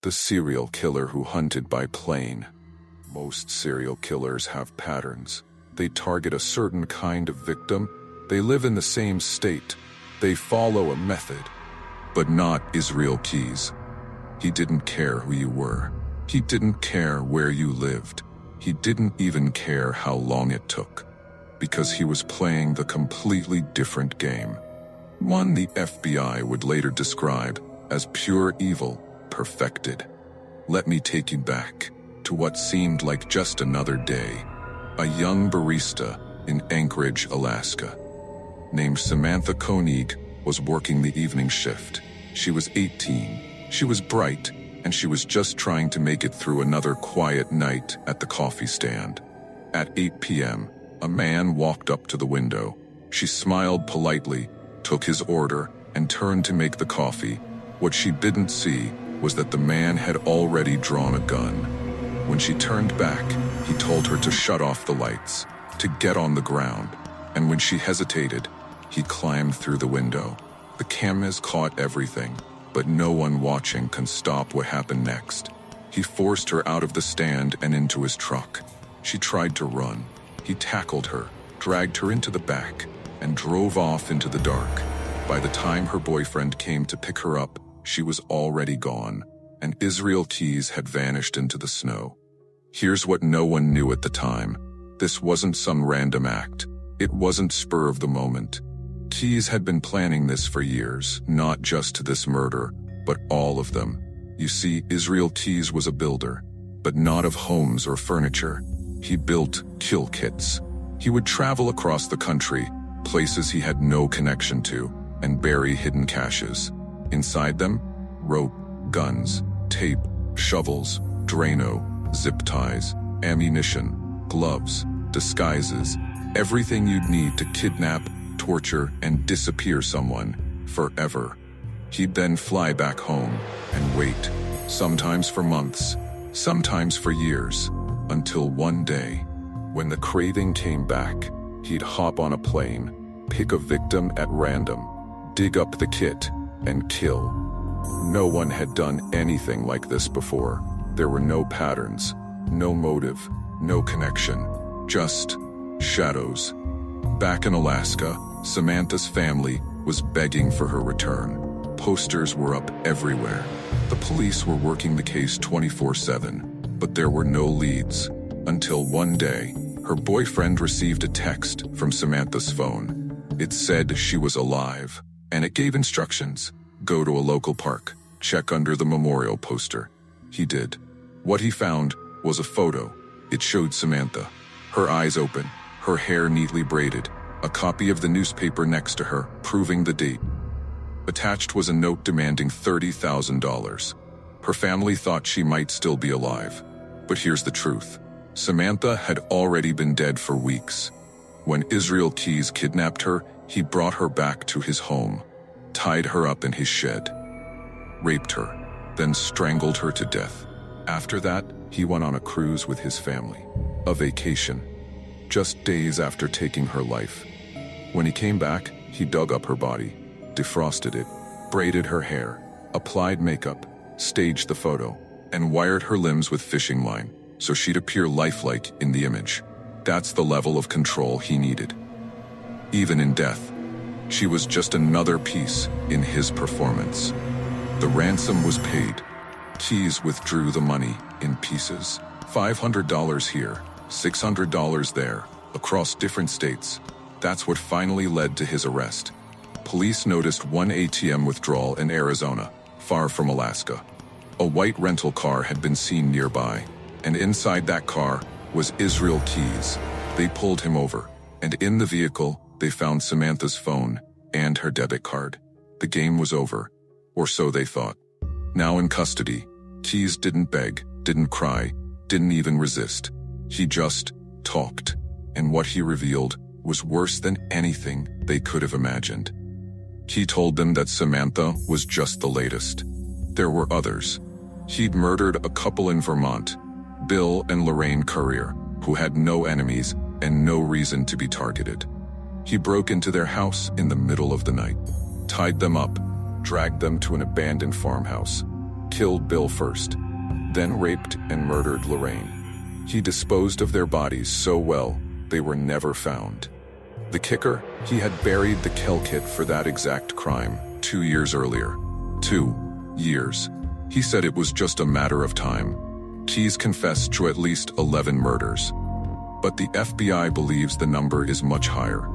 The serial killer who hunted by plane. Most serial killers have patterns. They target a certain kind of victim. They live in the same state. They follow a method. But not Israel Keyes. He didn't care who you were. He didn't care where you lived. He didn't even care how long it took. Because he was playing the completely different game. One the FBI would later describe as pure evil, perfected. Let me take you back to what seemed like just another day. A young barista in Anchorage, Alaska, named Samantha Koenig, was working the evening shift. She was 18, she was bright, and she was just trying to make it through another quiet night at the coffee stand. At 8 p.m., a man walked up to the window. She smiled politely, took his order, and turned to make the coffee. What she didn't see was that the man had already drawn a gun. When she turned back, he told her to shut off the lights, to get on the ground, and when she hesitated, he climbed through the window. The cameras caught everything, but no one watching can stop what happened next. He forced her out of the stand and into his truck. She tried to run. He tackled her, dragged her into the back, and drove off into the dark. By the time her boyfriend came to pick her up, she was already gone, and Israel Keyes had vanished into the snow. Here's what no one knew at the time. This wasn't some random act. It wasn't spur of the moment. Keyes had been planning this for years, not just this murder, but all of them. You see, Israel Keyes was a builder, but not of homes or furniture. He built kill kits. He would travel across the country, places he had no connection to, and bury hidden caches. Inside them, rope, guns, tape, shovels, Drano, zip ties, ammunition, gloves, disguises, everything you'd need to kidnap, torture, and disappear someone forever. He'd then fly back home and wait, sometimes for months, sometimes for years, until one day, when the craving came back, he'd hop on a plane, pick a victim at random, dig up the kit, and kill. No one had done anything like this before. There were no patterns, no motive, no connection, just shadows. Back in Alaska, Samantha's family was begging for her return. Posters were up everywhere. The police were working the case 24/7, but there were no leads. Until one day, her boyfriend received a text from Samantha's phone. It said she was alive, and it gave instructions. Go to a local park, check under the memorial poster. He did. What he found was a photo. It showed Samantha, her eyes open, her hair neatly braided, a copy of the newspaper next to her, proving the date. Attached was a note demanding $30,000. Her family thought she might still be alive. But here's the truth. Samantha had already been dead for weeks. When Israel Keyes kidnapped her, he brought her back to his home, tied her up in his shed, raped her, then strangled her to death. After that, he went on a cruise with his family, a vacation, just days after taking her life. When he came back, he dug up her body, defrosted it, braided her hair, applied makeup, staged the photo, and wired her limbs with fishing line, so she'd appear lifelike in the image. That's the level of control he needed. Even in death, she was just another piece in his performance. The ransom was paid. Keyes withdrew the money in pieces. $500 here, $600 there, across different states. That's what finally led to his arrest. Police noticed one ATM withdrawal in Arizona, far from Alaska. A white rental car had been seen nearby, and inside that car was Israel Keyes. They pulled him over, and in the vehicle, they found Samantha's phone and her debit card. The game was over, or so they thought. Now in custody, Keyes didn't beg, didn't cry, didn't even resist. He just talked, and what he revealed was worse than anything they could have imagined. He told them that Samantha was just the latest. There were others. He'd murdered a couple in Vermont, Bill and Lorraine Currier, who had no enemies and no reason to be targeted. He broke into their house in the middle of the night, tied them up, dragged them to an abandoned farmhouse, killed Bill first, then raped and murdered Lorraine. He disposed of their bodies so well, they were never found. The kicker, he had buried the kill kit for that exact crime 2 years earlier. 2 years. He said it was just a matter of time. Keyes confessed to at least 11 murders. But the FBI believes the number is much higher,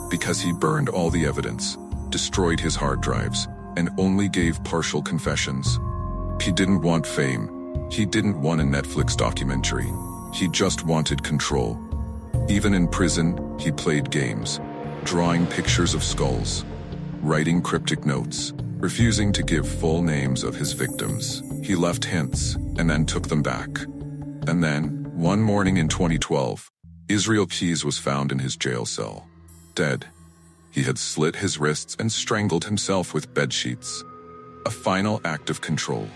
because he burned all the evidence, destroyed his hard drives, and only gave partial confessions. He didn't want fame. He didn't want a Netflix documentary. He just wanted control. Even in prison, he played games, drawing pictures of skulls, writing cryptic notes, refusing to give full names of his victims. He left hints, and then took them back. And then, one morning in 2012, Israel Keyes was found in his jail cell, dead. He had slit his wrists and strangled himself with bedsheets. A final act of control.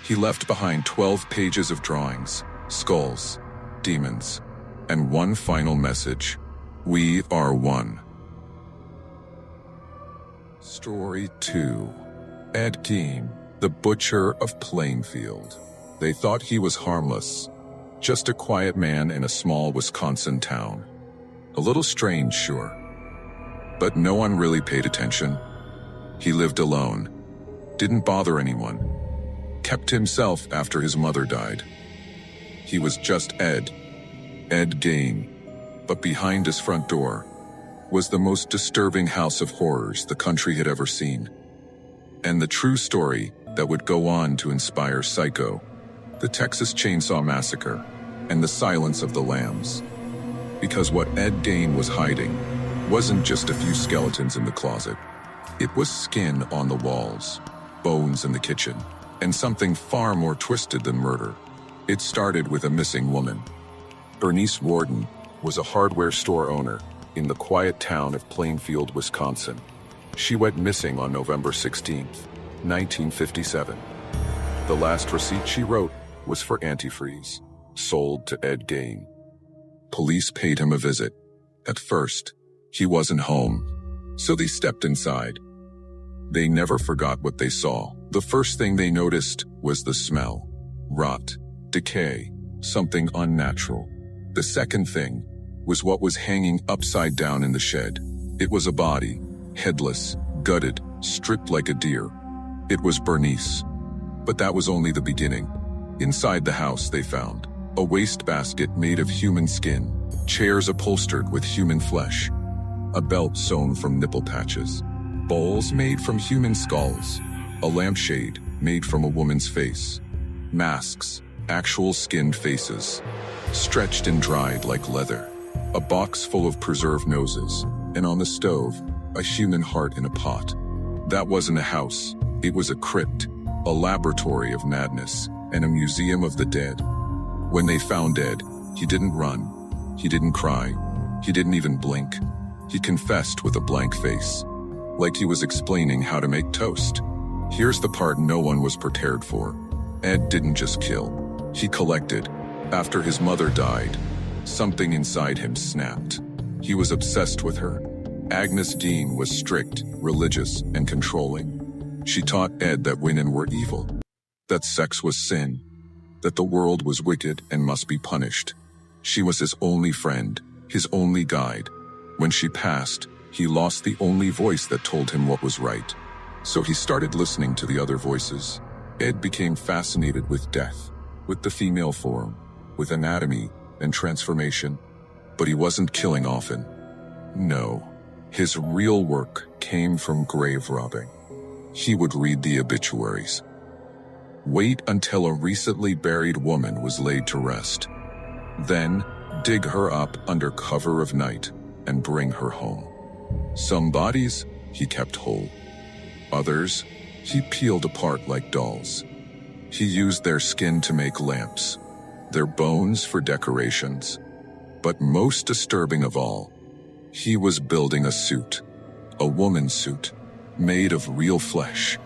He left behind 12 pages of drawings, skulls, demons, and one final message: we are one. Story 2. Ed Gein, the butcher of Plainfield. They thought he was harmless, just a quiet man in a small Wisconsin town. A little strange, sure. But no one really paid attention. He lived alone, didn't bother anyone, kept himself after his mother died. He was just Ed Gein. But behind his front door was the most disturbing house of horrors the country had ever seen. And the true story that would go on to inspire Psycho, the Texas Chainsaw Massacre, and the Silence of the Lambs. Because what Ed Gein was hiding wasn't just a few skeletons in the closet. It was skin on the walls, bones in the kitchen, and something far more twisted than murder. It started with a missing woman. Bernice Warden was a hardware store owner in the quiet town of Plainfield, Wisconsin. She went missing on November 16, 1957. The last receipt she wrote was for antifreeze, sold to Ed Gein. Police paid him a visit. At first, he wasn't home, so they stepped inside. They never forgot what they saw. The first thing they noticed was the smell. Rot, decay, something unnatural. The second thing was what was hanging upside down in the shed. It was a body, headless, gutted, stripped like a deer. It was Bernice. But that was only the beginning. Inside the house they found a wastebasket made of human skin, chairs upholstered with human flesh, a belt sewn from nipple patches, bowls made from human skulls, a lampshade made from a woman's face, masks, actual skinned faces, stretched and dried like leather, a box full of preserved noses, and on the stove, a human heart in a pot. That wasn't a house, it was a crypt, a laboratory of madness, and a museum of the dead. When they found Ed, he didn't run, he didn't cry, he didn't even blink. He confessed with a blank face, like he was explaining how to make toast. Here's the part no one was prepared for. Ed didn't just kill, he collected. After his mother died, something inside him snapped. He was obsessed with her. Agnes Dean was strict, religious, and controlling. She taught Ed that women were evil, that sex was sin, that the world was wicked and must be punished. She was his only friend, his only guide. When she passed, he lost the only voice that told him what was right. So he started listening to the other voices. Ed became fascinated with death, with the female form, with anatomy and transformation. But he wasn't killing often. No, his real work came from grave robbing. He would read the obituaries. Wait until a recently buried woman was laid to rest. Then, dig her up under cover of night and bring her home. Some bodies he kept whole. Others he peeled apart like dolls. He used their skin to make lamps, their bones for decorations. But most disturbing of all, he was building a suit, a woman's suit, made of real flesh,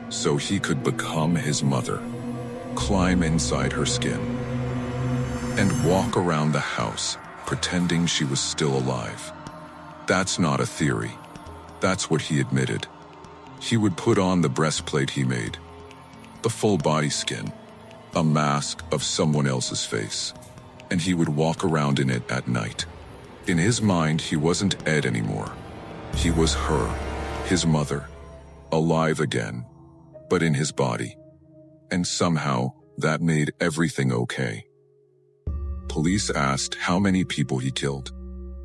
so he could become his mother, climb inside her skin, and walk around the house pretending she was still alive. That's not a theory. That's what he admitted. He would put on the breastplate he made, The full body skin, a mask of someone else's face, and he would walk around in it at night. In his mind, he wasn't Ed anymore. He was her, his mother, alive again, but in his body. And somehow, that made everything okay. Police asked how many people he killed.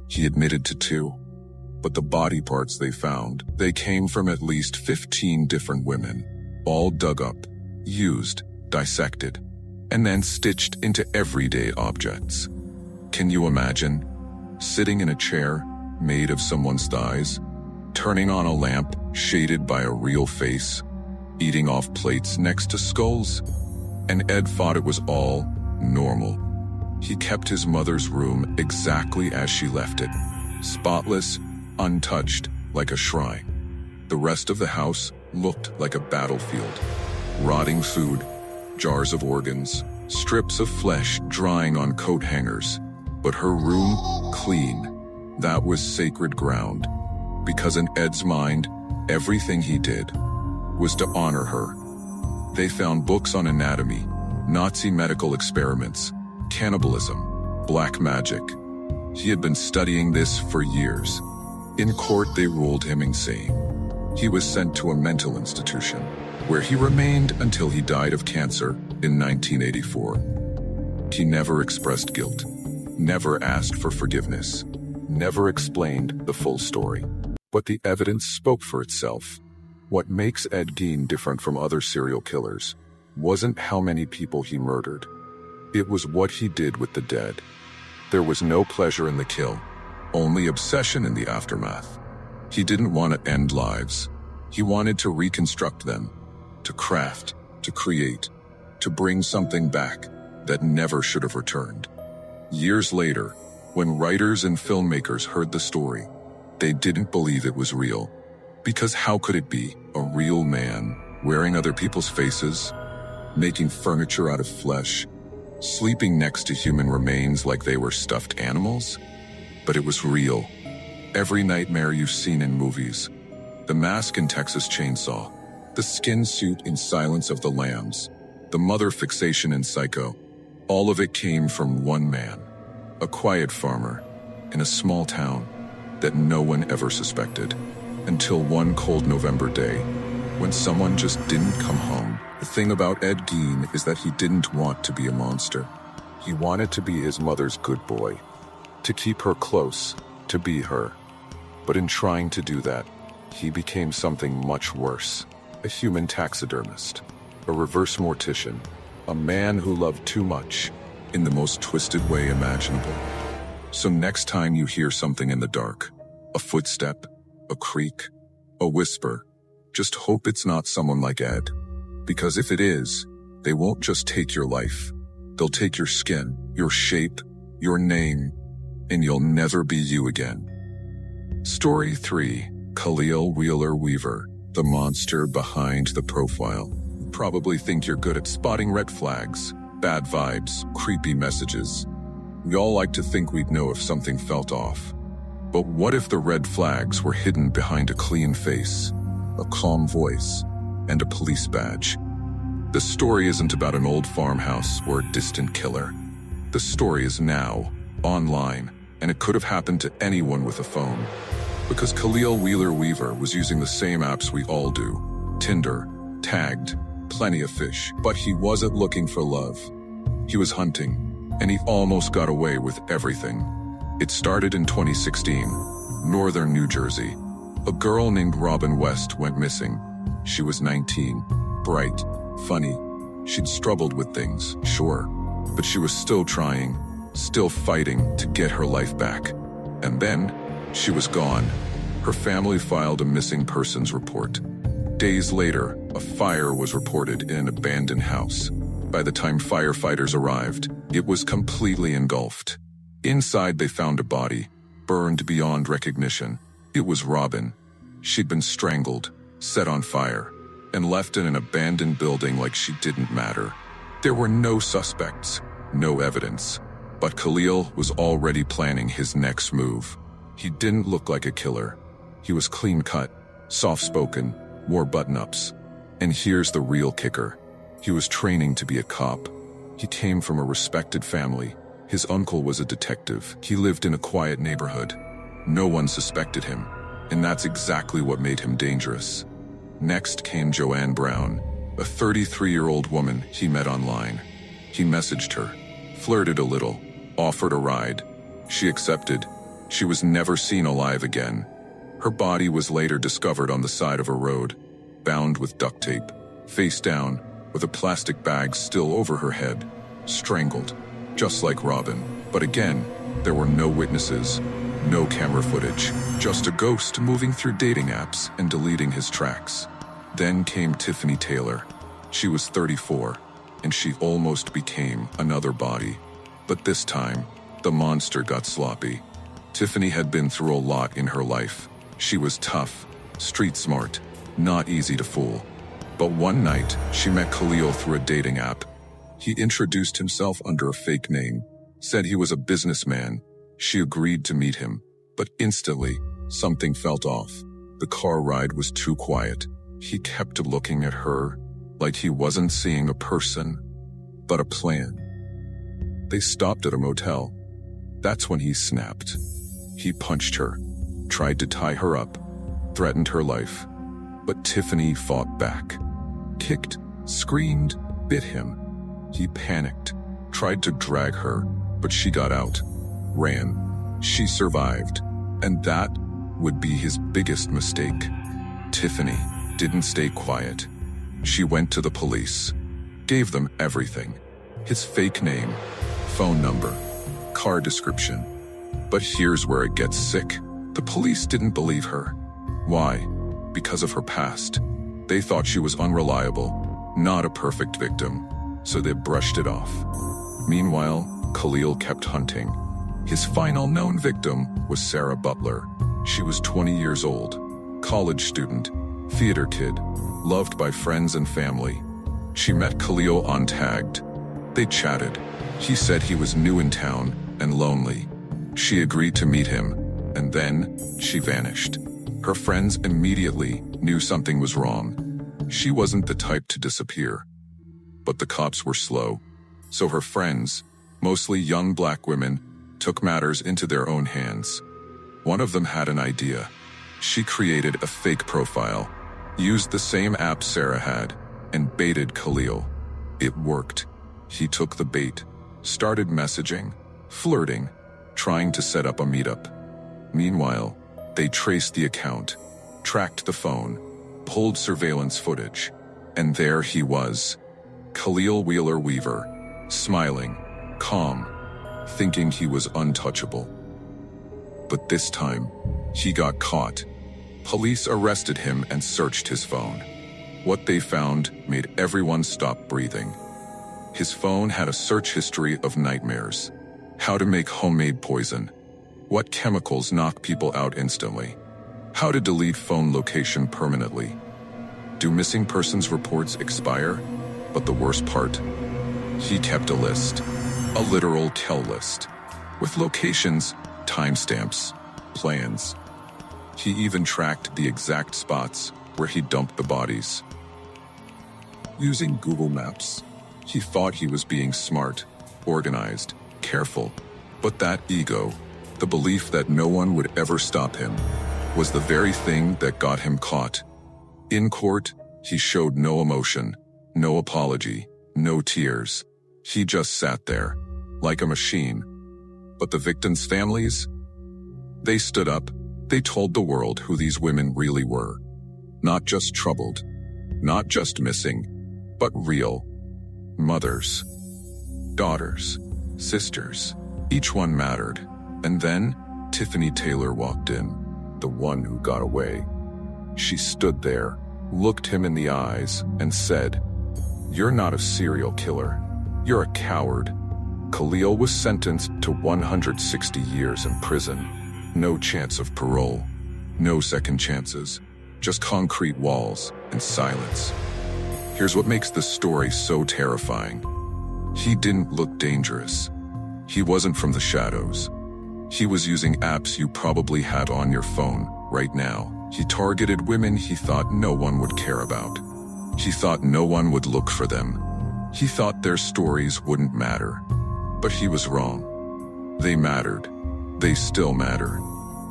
He admitted to 2. But the body parts they found, they came from at least 15 different women, all dug up, used, dissected, and then stitched into everyday objects. Can you imagine? Sitting in a chair made of someone's thighs, turning on a lamp shaded by a real face, eating off plates next to skulls? And Ed thought it was all normal. He kept his mother's room exactly as she left it, spotless, untouched, like a shrine. The rest of the house looked like a battlefield. Rotting food, jars of organs, strips of flesh drying on coat hangers. But her room, clean. That was sacred ground. Because in Ed's mind, everything he did was to honor her. They found books on anatomy, Nazi medical experiments, cannibalism, black magic. He had been studying this for years. In court, they ruled him insane. He was sent to a mental institution, where he remained until he died of cancer in 1984. He never expressed guilt, never asked for forgiveness, never explained the full story. But the evidence spoke for itself. What makes Ed Gein different from other serial killers wasn't how many people he murdered. It was what he did with the dead. There was no pleasure in the kill, only obsession in the aftermath. He didn't want to end lives. He wanted to reconstruct them, to craft, to create, to bring something back that never should have returned. Years later, when writers and filmmakers heard the story, they didn't believe it was real. Because how could it be a real man wearing other people's faces, making furniture out of flesh, sleeping next to human remains like they were stuffed animals? But it was real. Every nightmare you've seen in movies. The mask in Texas Chainsaw, the skin suit in Silence of the Lambs, the mother fixation in Psycho, all of it came from one man, a quiet farmer in a small town that no one ever suspected. Until one cold November day, when someone just didn't come home. The thing about Ed Gein is that he didn't want to be a monster. He wanted to be his mother's good boy, to keep her close, to be her. But in trying to do that, he became something much worse. A human taxidermist, a reverse mortician, a man who loved too much, in the most twisted way imaginable. So next time you hear something in the dark, a footstep, a creak, a whisper, just hope it's not someone like Ed. Because if it is, they won't just take your life. They'll take your skin, your shape, your name, and you'll never be you again. Story 3. Khalil Wheeler Weaver, the monster behind the profile. You probably think you're good at spotting red flags, bad vibes, creepy messages. We all like to think we'd know if something felt off. But what if the red flags were hidden behind a clean face, a calm voice, and a police badge? The story isn't about an old farmhouse or a distant killer. The story is now, online, and it could have happened to anyone with a phone. Because Khalil Wheeler Weaver was using the same apps we all do. Tinder, Tagged, Plenty of Fish. But he wasn't looking for love. He was hunting, and he almost got away with everything. It started in 2016, northern New Jersey. A girl named Robin West went missing. She was 19, bright, funny. She'd struggled with things, sure, but she was still trying, still fighting to get her life back. And then, she was gone. Her family filed a missing persons report. Days later, a fire was reported in an abandoned house. By the time firefighters arrived, it was completely engulfed. Inside, they found a body, burned beyond recognition. It was Robin. She'd been strangled, set on fire, and left in an abandoned building like she didn't matter. There were no suspects, no evidence, but Khalil was already planning his next move. He didn't look like a killer. He was clean-cut, soft-spoken, wore button-ups. And here's the real kicker. He was training to be a cop. He came from a respected family. His uncle was a detective. He lived in a quiet neighborhood. No one suspected him, and that's exactly what made him dangerous. Next came Joanne Brown, a 33-year-old woman he met online. He messaged her, flirted a little, offered a ride. She accepted. She was never seen alive again. Her body was later discovered on the side of a road, bound with duct tape, face down, with a plastic bag still over her head, strangled, just like Robin. But again, there were no witnesses, no camera footage, just a ghost moving through dating apps and deleting his tracks. Then came Tiffany Taylor. She was 34, and she almost became another body. But this time, the monster got sloppy. Tiffany had been through a lot in her life. She was tough, street smart, not easy to fool. But one night, she met Khalil through a dating app. He introduced himself under a fake name, said he was a businessman. She agreed to meet him, but instantly, something felt off. The car ride was too quiet. He kept looking at her, like he wasn't seeing a person, but a plan. They stopped at a motel. That's when he snapped. He punched her, tried to tie her up, threatened her life. But Tiffany fought back. Kicked, screamed, bit him. He panicked, tried to drag her, but she got out, ran. She survived, and that would be his biggest mistake. Tiffany didn't stay quiet. She went to the police, gave them everything. His fake name, phone number, car description. But here's where it gets sick. The police didn't believe her. Why? Because of her past. They thought she was unreliable, not a perfect victim, so they brushed it off. Meanwhile, Khalil kept hunting. His final known victim was Sarah Butler. She was 20 years old, college student, theater kid, loved by friends and family. She met Khalil untagged. They chatted. He said he was new in town and lonely. She agreed to meet him, and then she vanished. Her friends immediately knew something was wrong. She wasn't the type to disappear. But the cops were slow, so her friends, mostly young black women, took matters into their own hands. One of them had an idea. She created a fake profile, used the same app Sarah had, and baited Khalil. It worked. He took the bait, started messaging, flirting, trying to set up a meetup. Meanwhile, they traced the account, tracked the phone, pulled surveillance footage, and there he was, Khalil Wheeler Weaver, smiling, calm, thinking he was untouchable. But this time, he got caught. Police arrested him and searched his phone. What they found made everyone stop breathing. His phone had a search history of nightmares. How to make homemade poison. What chemicals knock people out instantly. How to delete phone location permanently. Do missing persons reports expire? But the worst part, he kept a list. A literal kill list. With locations, timestamps, plans. He even tracked the exact spots where he dumped the bodies. Using Google Maps, he thought he was being smart, organized, careful. But that ego, the belief that no one would ever stop him, was the very thing that got him caught. In court, he showed no emotion, no apology, no tears. He just sat there, like a machine. But the victims' families? They stood up. They told the world who these women really were. Not just troubled, not just missing, but real. Mothers, daughters, sisters. Each one mattered. And then, Tiffany Taylor walked in, the one who got away. She stood there, looked him in the eyes, and said, "You're not a serial killer. You're a coward." Khalil was sentenced to 160 years in prison. No chance of parole. No second chances. Just concrete walls and silence. Here's what makes this story so terrifying. He didn't look dangerous. He wasn't from the shadows. He was using apps you probably had on your phone right now. He targeted women he thought no one would care about. He thought no one would look for them. He thought their stories wouldn't matter. But he was wrong. They mattered. They still matter.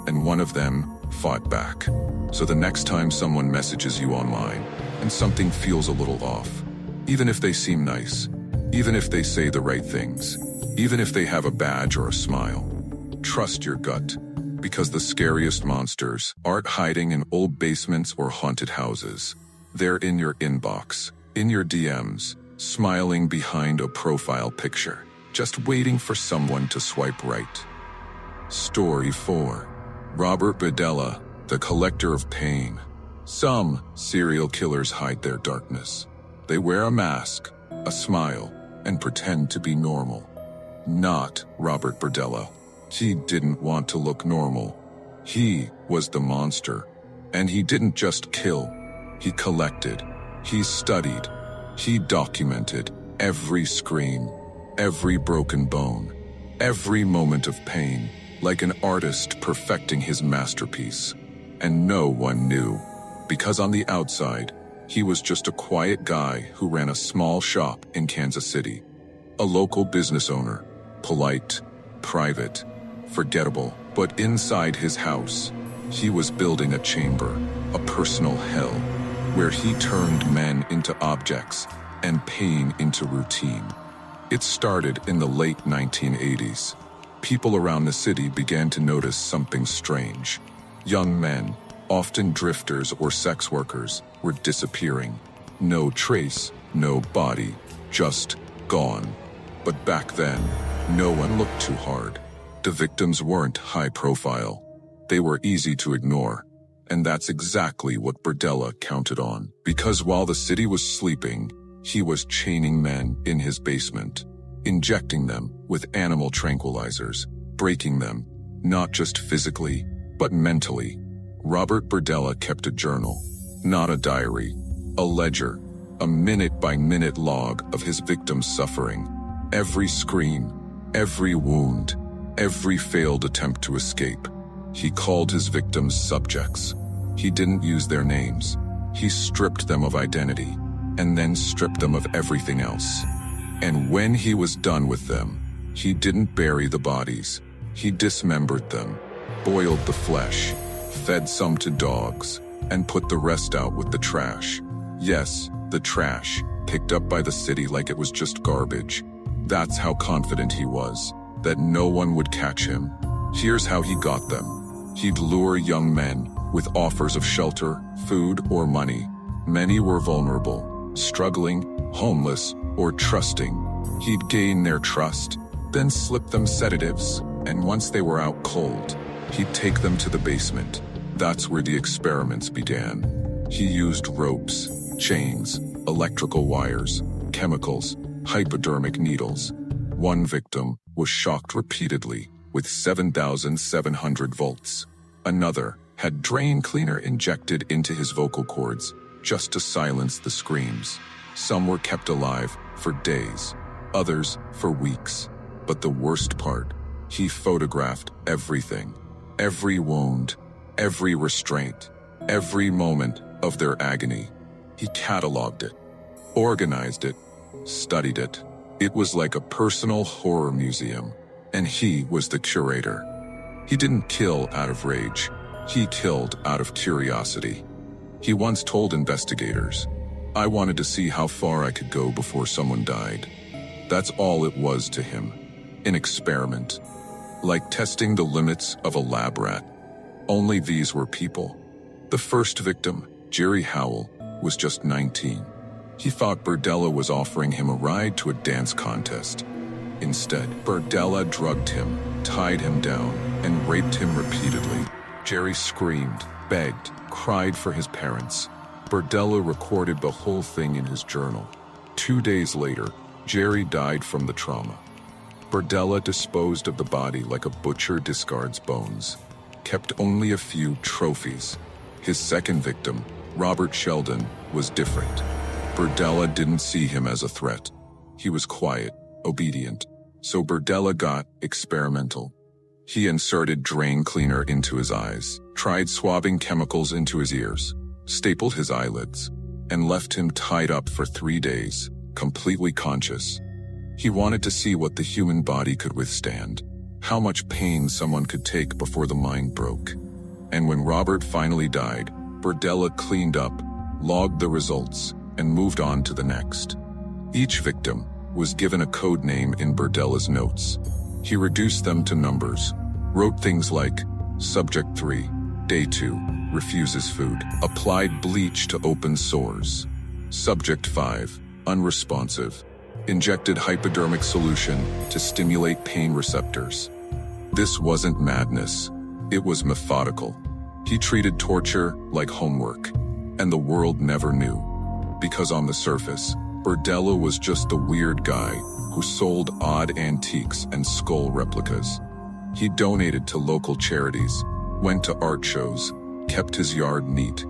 And one of them fought back. So the next time someone messages you online and something feels a little off, even if they seem nice, even if they say the right things, even if they have a badge or a smile, trust your gut, because the scariest monsters aren't hiding in old basements or haunted houses. They're in your inbox, in your DMs, smiling behind a profile picture, just waiting for someone to swipe right. Story 4. Robert Berdella, the collector of pain. Some serial killers hide their darkness. They wear a mask, a smile, and pretend to be normal. Not Robert Berdella. He didn't want to look normal. He was the monster. And he didn't just kill. He collected. He studied. He documented every scream, every broken bone, every moment of pain, like an artist perfecting his masterpiece. And no one knew, because on the outside, he was just a quiet guy who ran a small shop in Kansas City. A local business owner, polite, private, forgettable, but inside his house, he was building a chamber, a personal hell, where he turned men into objects and pain into routine. It started in the late 1980s. People around the city began to notice something strange. Young men, often drifters or sex workers, were disappearing. No trace, no body, just gone. But back then, no one looked too hard. The victims weren't high profile. They were easy to ignore. And that's exactly what Berdella counted on. Because while the city was sleeping, he was chaining men in his basement, injecting them with animal tranquilizers, breaking them, not just physically, but mentally. Robert Berdella kept a journal, not a diary, a ledger, a minute-by-minute log of his victims' suffering. Every scream, every wound, every failed attempt to escape. He called his victims subjects. He didn't use their names. He stripped them of identity, and then stripped them of everything else. And when he was done with them, he didn't bury the bodies. He dismembered them, boiled the flesh, fed some to dogs, and put the rest out with the trash. Yes, the trash, picked up by the city like it was just garbage. That's how confident he was, that no one would catch him. Here's how he got them. He'd lure young men with offers of shelter, food, or money. Many were vulnerable, struggling, homeless, or trusting. He'd gain their trust, then slip them sedatives, and once they were out cold, he'd take them to the basement. That's where the experiments began. He used ropes, chains, electrical wires, chemicals, hypodermic needles. One victim was shocked repeatedly with 7,700 volts. Another had drain cleaner injected into his vocal cords just to silence the screams. Some were kept alive for days, others for weeks. But the worst part, he photographed everything. Every wound, every restraint, every moment of their agony. He cataloged it, organized it, studied it. It was like a personal horror museum, and he was the curator. He didn't kill out of rage. He killed out of curiosity. He once told investigators, "I wanted to see how far I could go before someone died." That's all it was to him. An experiment. Like testing the limits of a lab rat. Only these were people. The first victim, Jerry Howell, was just 19. He thought Berdella was offering him a ride to a dance contest. Instead, Berdella drugged him, tied him down, and raped him repeatedly. Jerry screamed, begged, cried for his parents. Berdella recorded the whole thing in his journal. 2 days later, Jerry died from the trauma. Berdella disposed of the body like a butcher discards bones. Kept only a few trophies. His second victim, Robert Sheldon, was different. Berdella didn't see him as a threat. He was quiet, obedient. So Berdella got experimental. He inserted drain cleaner into his eyes, tried swabbing chemicals into his ears, stapled his eyelids, and left him tied up for 3 days. completely conscious. He wanted to see what the human body could withstand, how much pain someone could take before the mind broke. And when Robert finally died, Berdella cleaned up, logged the results, and moved on to the next. Each victim was given a code name in Berdella's notes. He reduced them to numbers, wrote things like, Subject 3, Day 2, refuses food, applied bleach to open sores. Subject 5, unresponsive, injected hypodermic solution to stimulate pain receptors. This wasn't madness, it was methodical. He treated torture like homework, and the world never knew. Because on the surface, Berdella was just a weird guy who sold odd antiques and skull replicas. He donated to local charities, went to art shows, kept his yard neat.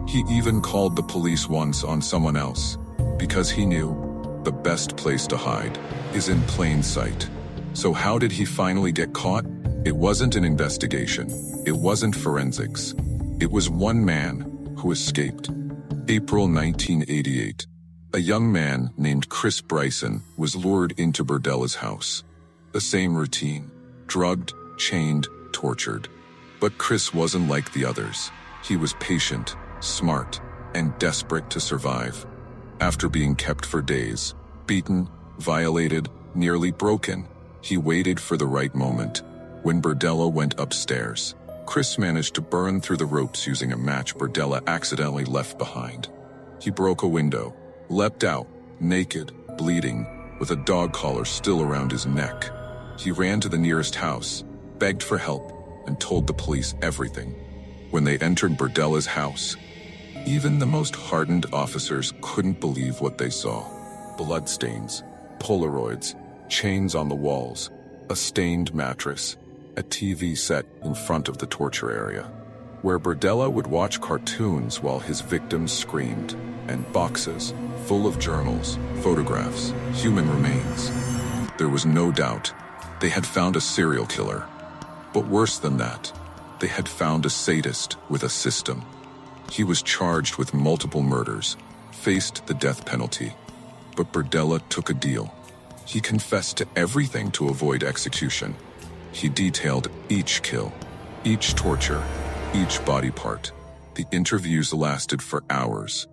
He even called the police once on someone else, because he knew the best place to hide is in plain sight. So how did he finally get caught? It wasn't an investigation. It wasn't forensics. It was one man who escaped. April 1988. A young man named Chris Bryson was lured into Berdella's house. The same routine. Drugged, chained, tortured. But Chris wasn't like the others. He was patient, smart, and desperate to survive. After being kept for days, beaten, violated, nearly broken, he waited for the right moment. When Berdella went upstairs, Chris managed to burn through the ropes using a match Berdella accidentally left behind. He broke a window, leapt out, naked, bleeding, with a dog collar still around his neck. He ran to the nearest house, begged for help, and told the police everything. When they entered Berdella's house, even the most hardened officers couldn't believe what they saw. Bloodstains, Polaroids, chains on the walls, a stained mattress, a TV set in front of the torture area, where Berdella would watch cartoons while his victims screamed, and boxes full of journals, photographs, human remains. There was no doubt they had found a serial killer. But worse than that, they had found a sadist with a system. He was charged with multiple murders, faced the death penalty. But Berdella took a deal. He confessed to everything to avoid execution. He detailed each kill, each torture, each body part. The interviews lasted for hours,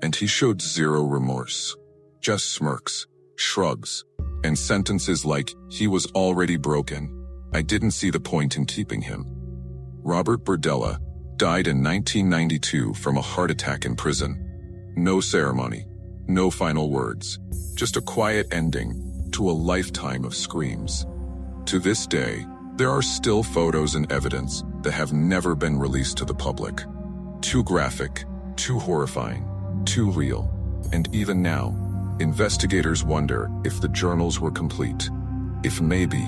and he showed zero remorse. Just smirks, shrugs, and sentences like, he was already broken. I didn't see the point in keeping him. Robert Berdella died in 1992 from a heart attack in prison. No ceremony, no final words, just a quiet ending to a lifetime of screams. To this day, there are still photos and evidence that have never been released to the public. Too graphic, too horrifying, too real. And even now, investigators wonder if the journals were complete. If maybe,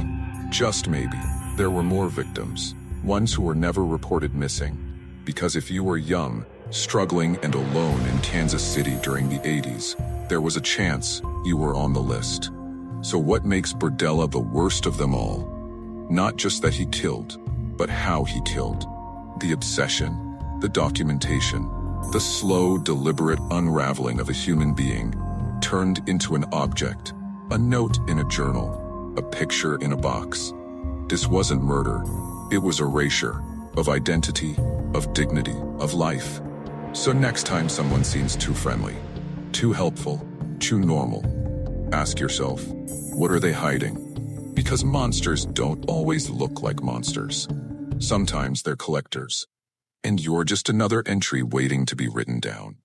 just maybe, there were more victims, ones who were never reported missing. Because if you were young, struggling and alone in Kansas City during the 80s, there was a chance you were on the list. So what makes Berdella the worst of them all? Not just that he killed, but how he killed. The obsession, the documentation, the slow, deliberate unraveling of a human being turned into an object, a note in a journal, a picture in a box. This wasn't murder, it was erasure of identity, of dignity, of life. So next time someone seems too friendly, too helpful, too normal, ask yourself, what are they hiding? Because monsters don't always look like monsters. Sometimes they're collectors. And you're just another entry waiting to be written down.